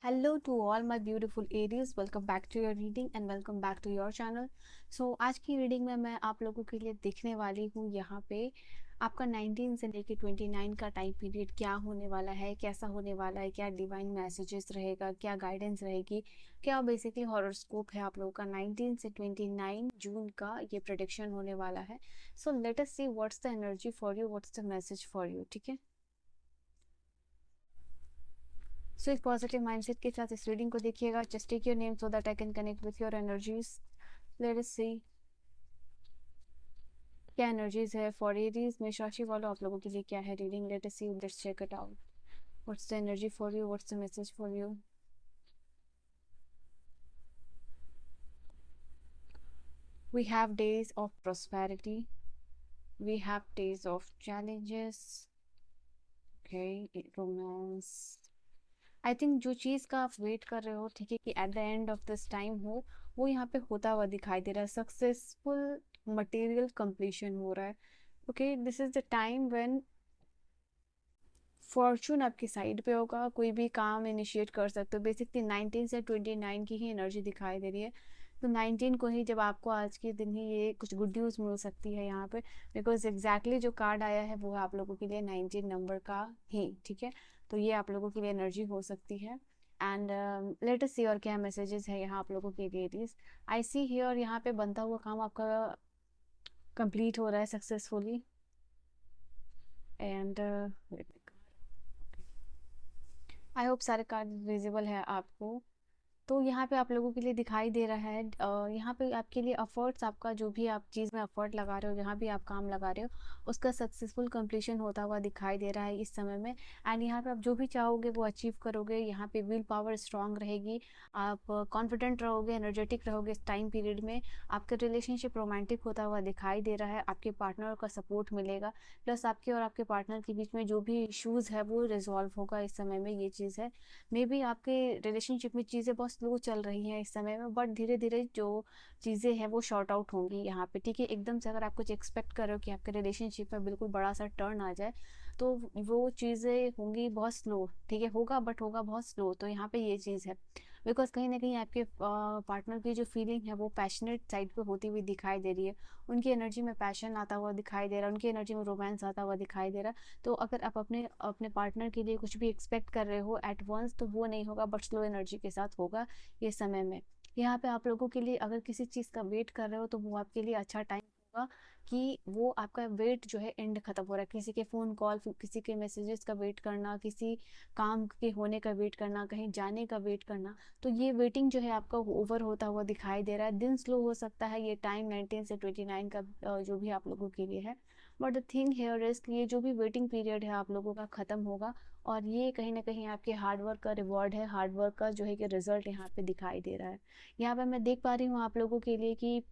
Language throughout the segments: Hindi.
Hello to all my beautiful Aries, welcome back to your reading and welcome back to your channel. So आज की रीडिंग में मैं आप लोगों के लिए दिखने वाली हूँ यहाँ पे आपका 19 से लेकर 29 का टाइम पीरियड क्या होने वाला है, कैसा होने वाला है, क्या डिवाइन मैसेजेस रहेगा, क्या गाइडेंस रहेगी, क्या बेसिकली हॉरोस्कोप है आप लोगों का 19 से 29 जून का ये प्रेडिक्शन होने वाला है। So let us see what's the energy for you, what's the message for you. ठीक है, सो इस पॉजिटिव माइंडसेट के साथ इस रीडिंग को देखिएगा। Just take your name so that I can connect with your energies. Let us see क्या एनर्जीज है फॉर एरीज। मेष राशि वालों, आप लोगों के लिए क्या है reading. Let us see, let's check it out. What's the energy for you, what's the message for you. We have days of prosperity, we have days of challenges, okay, romance। I think जो चीज़ का आप वेट कर रहे हो, ठीक है, कि at the end of this time हो, वो यहाँ पे होता हुआ दिखाई दे रहा है। सक्सेसफुल मटेरियल कंप्लीशन हो रहा है। Okay, this is the time when Fortune आपकी साइड पे होगा। कोई भी काम इनिशिएट कर सकते हो। बेसिकली 19 से 29 की ही एनर्जी दिखाई दे रही है। तो 19 को ही जब आपको आज के दिन ही ये कुछ गुड न्यूज़ मिल सकती है यहाँ पे, बिकॉज एग्जैक्टली जो कार्ड आया है वो है आप लोगों के लिए 19 नंबर का ही। ठीक है, तो ये आप लोगों के लिए एनर्जी हो सकती है। एंड लेट अस सी और क्या मैसेजेस है यहाँ आप लोगों के लिए। आई सी हियर, यहाँ पे बनता हुआ काम आपका कंप्लीट हो रहा है सक्सेसफुली। एंड आई होप सारे कार्ड विजिबल है आपको। तो यहाँ पे आप लोगों के लिए दिखाई दे रहा है, यहाँ पे आपके लिए एफर्ट्स, आपका जो भी आप चीज़ में एफर्ट लगा रहे हो, जहाँ भी आप काम लगा रहे हो, उसका सक्सेसफुल कंप्लीशन होता हुआ दिखाई दे रहा है इस समय में। एंड यहाँ पे आप जो भी चाहोगे वो अचीव करोगे। यहाँ पे विल पावर स्ट्रांग रहेगी, आप कॉन्फिडेंट रहोगे, एनर्जेटिक रहोगे इस टाइम पीरियड में। आपका रिलेशनशिप रोमांटिक होता हुआ दिखाई दे रहा है, आपके पार्टनर का सपोर्ट मिलेगा। प्लस आपके और आपके पार्टनर के बीच में जो भी इशूज़ है वो रिजॉल्व होगा इस समय में, ये चीज़ है। मे बी आपके रिलेशनशिप में चीज़ें बहुत स्लो चल रही हैं इस समय में, बट धीरे धीरे जो चीज़ें हैं वो शॉर्ट आउट होंगी यहाँ पे। ठीक है, एकदम से अगर आप कुछ एक्सपेक्ट करो कि आपके रिलेशनशिप में बिल्कुल बड़ा सा टर्न आ जाए, तो वो चीज़ें होंगी बहुत स्लो। ठीक है, होगा बट होगा बहुत स्लो। तो यहाँ पे ये चीज़ है, बिकॉज कहीं ना कहीं आपके पार्टनर की जो फीलिंग है वो पैशनेट साइड पे होती हुई दिखाई दे रही है। उनकी एनर्जी में पैशन आता हुआ दिखाई दे रहा है, उनकी एनर्जी में रोमांस आता हुआ दिखाई दे रहा है। तो अगर आप अपने अपने पार्टनर के लिए कुछ भी एक्सपेक्ट कर रहे हो एट वंस, तो वो नहीं होगा, बट स्लो एनर्जी के साथ होगा ये समय में। यहाँ पे आप लोगों के लिए अगर किसी चीज़ का वेट कर रहे हो तो वो आपके लिए अच्छा टाइम होगा, कि वो आपका वेट जो है एंड खत्म हो रहा है। किसी के फ़ोन कॉल, किसी के मैसेजेस का वेट करना, किसी काम के होने का वेट करना, कहीं जाने का वेट करना, तो ये वेटिंग जो है आपका ओवर होता हुआ दिखाई दे रहा है। दिन स्लो हो सकता है ये टाइम 19 से 29 का, जो भी आप लोगों के लिए है। But the thing here is कि ये जो भी वेटिंग पीरियड है आप लोगों का ख़त्म होगा, और ये कहीं ना कहीं आपके हार्डवर्क का रिवॉर्ड है, हार्डवर्क का जो है कि रिजल्ट यहाँ पे दिखाई दे रहा है। यहाँ पे मैं देख पा रही हूँ आप लोगों के लिए कि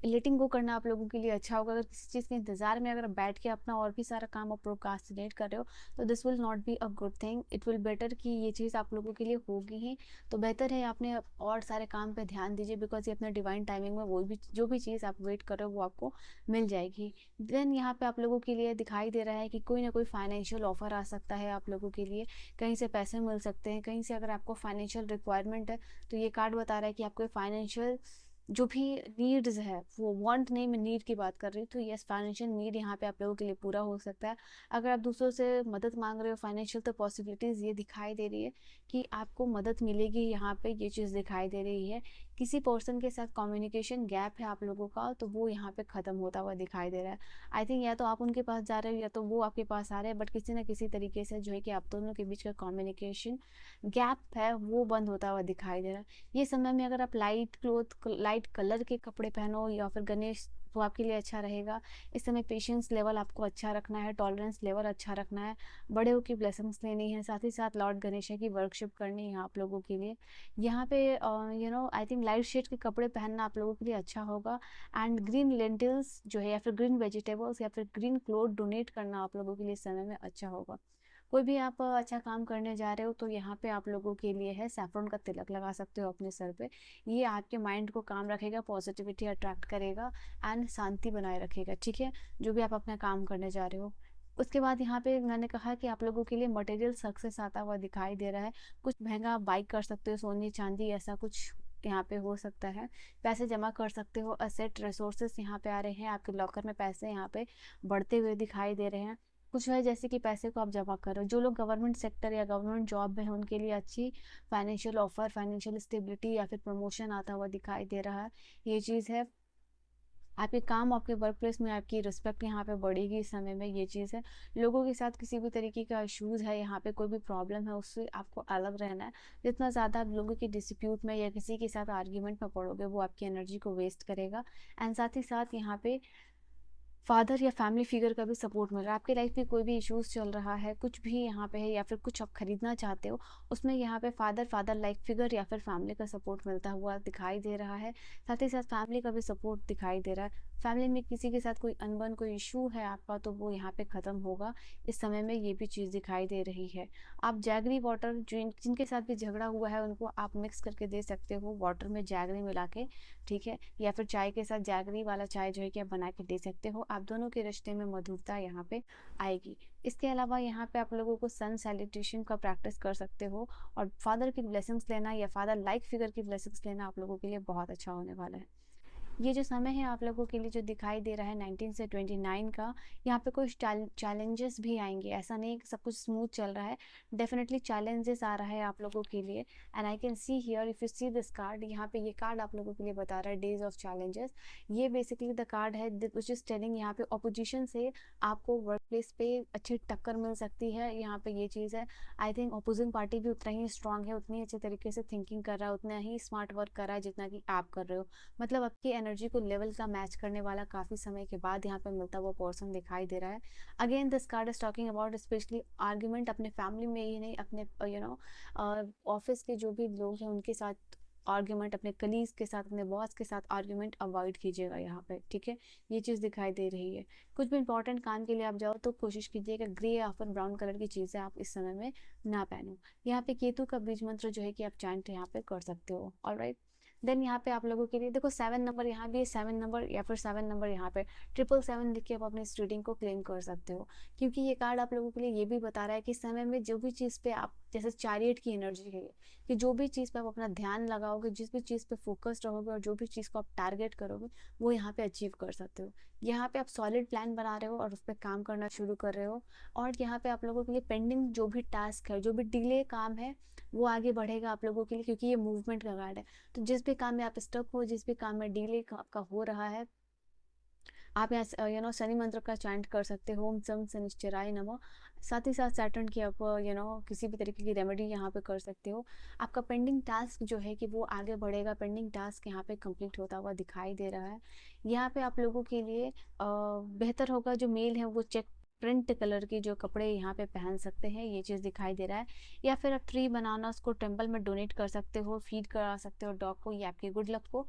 लेटिंग गो करना आप लोगों के लिए अच्छा होगा। अगर किसी चीज़ के इंतज़ार में अगर बैठ के अपना और भी सारा काम आप प्रोक्रास्टिनेट कर रहे हो, तो this will not be a good thing. It will better कि ये चीज़ आप लोगों के लिए होगी ही, तो बेहतर है आपने और सारे काम पे ध्यान दीजिए, बिकॉज ये अपने डिवाइन टाइमिंग में वो भी जो भी चीज़ आप वेट कर रहे हो वो आपको मिल जाएगी। देन यहाँ पे आप लोगों के लिए दिखाई दे रहा है कि कोई ना कोई फाइनेंशियल ऑफर आ सकता है आप लोगों के लिए। कहीं से पैसे मिल सकते हैं, कहीं से अगर आपको फाइनेंशियल रिक्वायरमेंट है, तो ये कार्ड बता रहा है कि आपको फाइनेंशियल जो भी नीड्स है, वो वांट नहीं, मैं नीड की बात कर रही हूँ, तो यस, फाइनेंशियल नीड यहाँ पे आप लोगों के लिए पूरा हो सकता है। अगर आप दूसरों से मदद मांग रहे हो फाइनेंशियल, तो पॉसिबिलिटीज़ ये दिखाई दे रही है कि आपको मदद मिलेगी। यहाँ पे ये चीज़ दिखाई दे रही है। किसी पर्सन के साथ कम्युनिकेशन गैप है आप लोगों का, तो वो यहाँ पे ख़त्म होता हुआ दिखाई दे रहा है। आई थिंक या तो आप उनके पास जा रहे हो या तो वो आपके पास आ रहे हैं, बट किसी ना किसी तरीके से जो है कि आप दोनों के बीच का कम्युनिकेशन गैप है वो बंद होता हुआ दिखाई दे रहा है। ये समय में अगर आप लाइट क्लोथ, लाइट कलर के कपड़े पहनो या फिर गणेश, तो आपके लिए अच्छा रहेगा। इस समय पेशेंस लेवल आपको अच्छा रखना है, टॉलरेंस लेवल अच्छा रखना है, बड़े की ब्लेसिंग्स लेनी है, साथ ही साथ लॉर्ड गणेश की वर्कशिप करनी है आप लोगों के लिए। यहाँ पे आई थिंक लाइट शेड के कपड़े पहनना आप लोगों के लिए अच्छा होगा। एंड ग्रीन लेंटिल्स जो है या फिर ग्रीन वेजिटेबल्स या फिर ग्रीन क्लोथ डोनेट करना आप लोगों के लिए इस समय में अच्छा होगा। कोई भी आप अच्छा काम करने जा रहे हो, तो यहाँ पे आप लोगों के लिए है सैफरन का तिलक लगा सकते हो अपने सर पे। ये आपके माइंड को काम रखेगा, पॉजिटिविटी अट्रैक्ट करेगा एंड शांति बनाए रखेगा। ठीक है, जो भी आप अपना काम करने जा रहे हो, उसके बाद यहाँ पे मैंने कहा कि आप लोगों के लिए मटेरियल सक्सेस आता हुआ दिखाई दे रहा है। कुछ महंगा आप बाई कर सकते हो, सोने चांदी ऐसा कुछ यहाँ पे हो सकता है। पैसे जमा कर सकते हो, असेट रिसोर्सेस यहाँ पे आ रहे हैं, आपके लॉकर में पैसे यहाँ पे बढ़ते हुए दिखाई दे रहे हैं। कुछ है जैसे कि पैसे को आप जमा करो, जो लोग गवर्नमेंट सेक्टर या गवर्नमेंट जॉब में हैं उनके लिए अच्छी फाइनेंशियल ऑफर, फाइनेंशियल स्टेबिलिटी या फिर प्रमोशन आता हुआ दिखाई दे रहा है। ये चीज़ है। आपके काम, आपके वर्क प्लेस में आपकी रिस्पेक्ट यहाँ पे बढ़ेगी इस समय में, ये चीज़ है। लोगों के साथ किसी भी तरीके का इश्यूज़ है, यहाँ पे कोई भी प्रॉब्लम है, उससे आपको अलग रहना है। जितना ज़्यादा आप लोगों के डिस्प्यूट में या किसी के साथ आर्ग्यूमेंट में पड़ोगे, वो आपकी एनर्जी को वेस्ट करेगा। एंड साथ ही साथ यहाँ पे फादर या फैमिली फिगर का भी सपोर्ट मिल रहा है। आपकी लाइफ में कोई भी इश्यूज चल रहा है, कुछ भी यहाँ पे है, या फिर कुछ आप खरीदना चाहते हो, उसमें यहाँ पे फादर लाइक फिगर या फिर फैमिली का सपोर्ट मिलता हुआ दिखाई दे रहा है। साथ ही साथ फैमिली का भी सपोर्ट दिखाई दे रहा है। फैमिली में किसी के साथ कोई अनबन, कोई इशू है आपका, तो वो यहाँ पे ख़त्म होगा इस समय में, ये भी चीज़ दिखाई दे रही है। आप जैगरी वाटर, जिनके साथ भी झगड़ा हुआ है उनको आप मिक्स करके दे सकते हो वाटर में जैगरी मिला के, ठीक है, या फिर चाय के साथ जैगरी वाला चाय जो है कि आप बना के दे सकते हो। आप दोनों के रिश्ते में मधुरता यहाँ पे आएगी। इसके अलावा यहाँ पे आप लोगों को सन सैल्यूटेशन का प्रैक्टिस कर सकते हो, और फादर की ब्लेसिंग्स लेना या फादर लाइक फिगर की ब्लेसिंग्स लेना आप लोगों के लिए बहुत अच्छा होने वाला है। ये जो समय है आप लोगों के लिए जो दिखाई दे रहा है 19 से 29 का, यहाँ पे कुछ चैलेंजेस भी आएंगे। ऐसा नहीं कि सब कुछ स्मूथ चल रहा है, डेफिनेटली चैलेंजेस आ रहा है आप लोगों के लिए। And I can see here, if you see this card, यहाँ पे ये कार्ड आप लोगों के लिए बता रहा है डेज ऑफ चैलेंजेस। ये बेसिकली द कार्ड है विच इज टेलिंग यहाँ पे ऑपोजिशन से आपको वर्क प्लेस पे अच्छी टक्कर मिल सकती है। यहाँ पे ये चीज़ है। आई थिंक अपोजिंग पार्टी भी उतना ही स्ट्रांग है, उतनी अच्छे तरीके से थिंकिंग कर रहा है, उतना ही स्मार्ट वर्क कर रहा है जितना कि आप कर रहे हो। मतलब आपकी एनर्जी को लेवल का मैच करने वाला काफ़ी समय के बाद यहाँ पे मिलता हुआ पर्सन दिखाई दे रहा है। Again this card is talking about specially argument अपने फैमिली में ही नहीं, अपने ऑफिस के जो भी लोग हैं उनके साथ आर्ग्यूमेंट, अपने कलीग्स के साथ, अपने बॉस के साथ आर्ग्यूमेंट अवॉइड कीजिएगा यहाँ पे, ठीक है। ये चीज़ दिखाई दे रही है। कुछ भी इंपॉर्टेंट काम के लिए आप जाओ तो कोशिश कीजिएगा ग्रे या फिर ब्राउन कलर की चीज़ें आप इस समय में ना पहनो। यहाँ पे केतु का बीज मंत्र जो है कि आप चैंट यहाँ पे कर सकते हो। ऑलराइट, देन यहाँ पे आप लोगों के लिए देखो 7 नंबर यहाँ भी है, 7 नंबर या फिर 7 नंबर यहाँ पे 777 लिख के आप अपनी इस रीडिंग को क्लेम कर सकते हो। क्योंकि ये कार्ड आप लोगों के लिए ये भी बता रहा है कि समय में जो भी चीज़ पे आप, जैसे चैरियट की एनर्जी है कि जो भी चीज़ पे आप अपना ध्यान लगाओगे, जिस भी चीज़ पे फोकस्ड रहोगे और जो भी चीज़ को आप टारगेट करोगे, वो यहाँ पे अचीव कर सकते हो। यहाँ पे आप सॉलिड प्लान बना रहे हो और उस पर काम करना शुरू कर रहे हो। और यहाँ पे आप लोगों के लिए पेंडिंग जो भी टास्क है, जो भी डिले काम है, वो आगे बढ़ेगा आप लोगों के लिए, क्योंकि ये मूवमेंट का कार्ड है। तो जिस भी काम में आप स्टक हो, जिस भी काम में डिले आपका हो रहा है, आप यहाँ शनि मंत्र का चैंट कर सकते हो, ओम सम शनिश्चराय नमः। साथ ही साथ सैटर्न की आप किसी भी तरीके की रेमेडी यहाँ पे कर सकते हो। आपका पेंडिंग टास्क जो है कि वो आगे बढ़ेगा, पेंडिंग टास्क यहाँ पे कंप्लीट होता हुआ दिखाई दे रहा है। यहाँ पे आप लोगों के लिए बेहतर होगा, जो मेल है वो चेक प्रिंट कलर की जो कपड़े यहाँ पे पहन सकते हैं, ये चीज़ दिखाई दे रहा है। या फिर आप ट्री बनाना उसको टेम्पल में डोनेट कर सकते हो, फीड करा सकते हो डॉग को, ये आपकी गुड लक को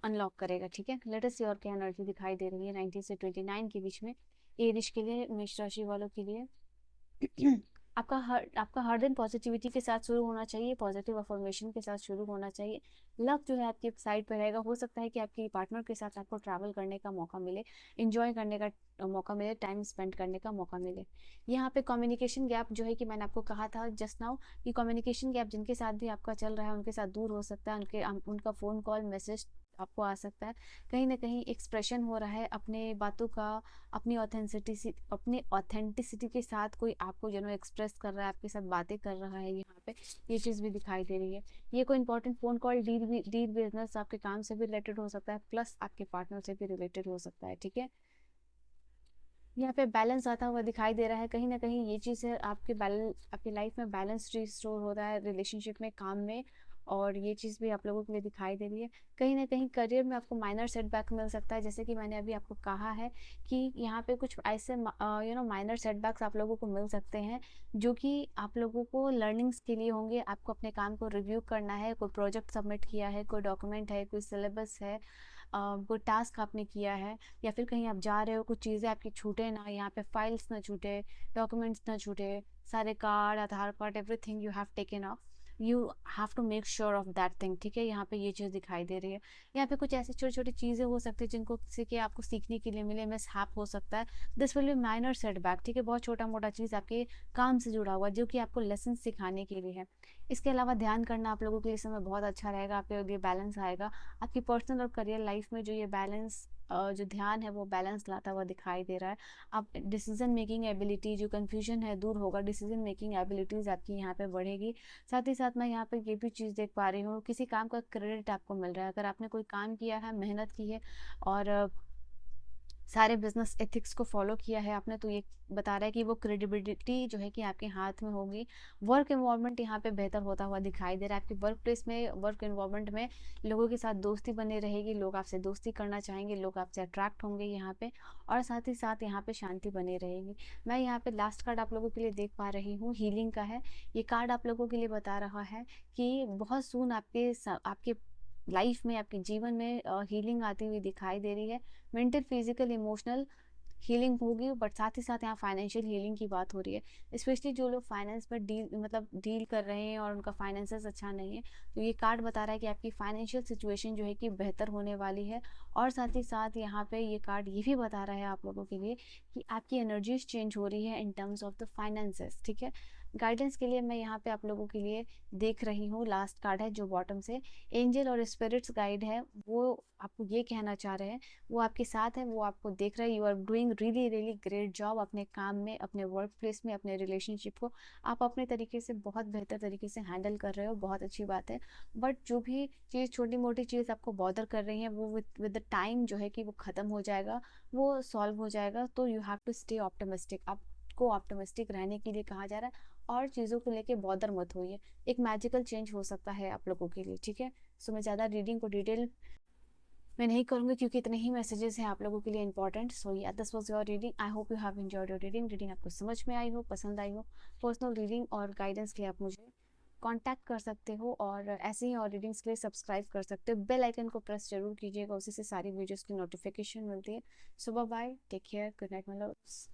अनलॉक करेगा, ठीक है। लेट अस सी और क्या एनर्जी दिखाई दे रही है 19 से 29 के बीच में एरिश के लिए, मेष राशि वालों के लिए। आपका हर दिन पॉजिटिविटी के साथ शुरू होना चाहिए, पॉजिटिव अफर्मेशन के साथ शुरू होना चाहिए। लक जो है आपकी साइड पर रहेगा। हो सकता है कि आपकी पार्टनर के साथ आपको ट्रैवल करने का मौका मिले, इंजॉय करने का मौका मिले, टाइम स्पेंड करने का मौका मिले। यहाँ पे कम्युनिकेशन गैप जो है कि मैंने आपको कहा था जस्ट नाउ कि कम्युनिकेशन गैप जिनके साथ भी आपका चल रहा है उनके साथ दूर हो सकता है, उनका फ़ोन कॉल मैसेज आपको आ सकता है। कहीं ना कहीं एक्सप्रेशन हो रहा है अपने बातों का, अपनी ऑथेंटिसिटी के साथ कोई आपको एक्सप्रेस कर रहा है, आपके साथ बातें कर रहा है। यहाँ पे ये चीज़ भी दिखाई दे रही है। ये कोई important phone call, deal business आपके काम से भी रिलेटेड हो सकता है, प्लस आपके पार्टनर से भी रिलेटेड हो सकता है, ठीक है। यहाँ पे बैलेंस आता हुआ दिखाई दे रहा है। कहीं ना कहीं ये चीज़ है, आपकी लाइफ में बैलेंस रिस्टोर हो रहा है, रिलेशनशिप में, काम में, और ये चीज़ भी आप लोगों के लिए दिखाई दे रही है। कहीं ना कहीं करियर में आपको माइनर सेटबैक मिल सकता है, जैसे कि मैंने अभी आपको कहा है कि यहाँ पे कुछ ऐसे माइनर सेटबैक्स आप लोगों को मिल सकते हैं जो कि आप लोगों को लर्निंग्स के लिए होंगे। आपको अपने काम को रिव्यू करना है, कोई प्रोजेक्ट सबमिट किया है, कोई डॉक्यूमेंट है, कोई सिलेबस है, कोई टास्क आपने किया है, या फिर कहीं आप जा रहे हो, कुछ चीज़ें आपकी छूटे ना, यहाँ पे फाइल्स ना छूटे, डॉक्यूमेंट्स ना छूटे, सारे card, Aadhaar card, everything you have taken off. You have to make sure of that thing, ठीक है। यहाँ पे ये चीज़ दिखाई दे रही है। यहाँ पे कुछ ऐसी छोटी छोटी चीज़ें हो सकती है जिनको किसी के आपको सीखने के लिए मिले, मिस हैप हो सकता है। This will be minor setback, ठीक है, बहुत छोटा मोटा चीज़ आपके काम से जुड़ा हुआ जो कि आपको लेसन सिखाने के लिए है। इसके अलावा ध्यान करना आप लोगों के लिए इस समय बहुत अच्छा रहेगा, आपके लिए बैलेंस आएगा। आपकी पर्सनल और करियर लाइफ में जो ये बैलेंस, जो ध्यान है वो बैलेंस लाता हुआ दिखाई दे रहा है। आप डिसीजन मेकिंग एबिलिटी, जो कन्फ्यूजन है दूर होगा, डिसीजन मेकिंग एबिलिटीज़ आपकी यहाँ पे बढ़ेगी। साथ ही साथ मैं यहाँ पे ये भी चीज़ देख पा रही हूँ, किसी काम का क्रेडिट आपको मिल रहा है। अगर आपने कोई काम किया है, मेहनत की है और सारे बिजनेस एथिक्स को फॉलो किया है आपने, तो ये बता रहा है कि वो क्रेडिबिलिटी जो है कि आपके हाथ में होगी। वर्क इन्वायरमेंट यहाँ पे बेहतर होता हुआ दिखाई दे रहा है। आपके वर्क प्लेस में, वर्क इन्वायरमेंट में लोगों के साथ दोस्ती बनी रहेगी, लोग आपसे दोस्ती करना चाहेंगे, लोग आपसे अट्रैक्ट होंगे यहाँ पे। और साथ ही साथ यहाँ पे शांति बनी रहेगी। मैं यहाँ पे लास्ट कार्ड आप लोगों के लिए देख पा रही हूँ, हीलिंग का है। ये कार्ड आप लोगों के लिए बता रहा है कि बहुत सून आपके लाइफ में, आपके जीवन में हीलिंग आती हुई दिखाई दे रही है। मेंटल, फिजिकल, इमोशनल हीलिंग होगी, बट साथ ही साथ यहाँ फाइनेंशियल हीलिंग की बात हो रही है। स्पेशली जो लोग फाइनेंस पर डील कर रहे हैं और उनका फाइनेंसेस अच्छा नहीं है, तो ये कार्ड बता रहा है कि आपकी फाइनेंशियल सिचुएशन जो है कि बेहतर होने वाली है। और साथ ही साथ यहाँ पे ये कार्ड ये भी बता रहा है आप लोगों के लिए कि आपकी एनर्जीज चेंज हो रही है in terms of the finances, ठीक है। गाइडेंस के लिए मैं यहाँ पे आप लोगों के लिए देख रही हूँ, लास्ट कार्ड है जो बॉटम से, एंजल और स्पिरिट्स गाइड है। वो आपको ये कहना चाह रहे हैं, वो आपके साथ है, वो आपको देख रहे हैं। You are doing really really great job अपने काम में, अपने वर्क प्लेस में, अपने रिलेशनशिप को आप अपने तरीके से बहुत बेहतर तरीके से हैंडल कर रहे हो, बहुत अच्छी बात है। बट जो भी चीज़, छोटी मोटी चीज़ आपको बॉदर कर रही है, वो विद द टाइम जो है कि वो ख़त्म हो जाएगा, वो सॉल्व हो जाएगा। तो you have to stay optimistic, आपको ऑप्टिमिस्टिक रहने के लिए कहा जा रहा है। और चीज़ों को लेके बॉदर मत होइए, एक मैजिकल चेंज हो सकता है आप लोगों के लिए, ठीक है। सो मैं ज़्यादा रीडिंग को डिटेल मैं नहीं करूँगी क्योंकि इतने ही मैसेजेस हैं आप लोगों के लिए इंपॉर्टेंट। सो या this was your reading, I hope you have enjoyed your reading आपको समझ में आई हो, पसंद आई हो। पर्सनल रीडिंग और गाइडेंस के लिए आप मुझे कांटेक्ट कर सकते हो, और ऐसे ही और रीडिंग्स के लिए सब्सक्राइब कर सकते हो। बेल आइकन को प्रेस जरूर कीजिएगा, उसी से सारी वीडियोस की नोटिफिकेशन मिलती है। सुबह bye, take care, good night my loves.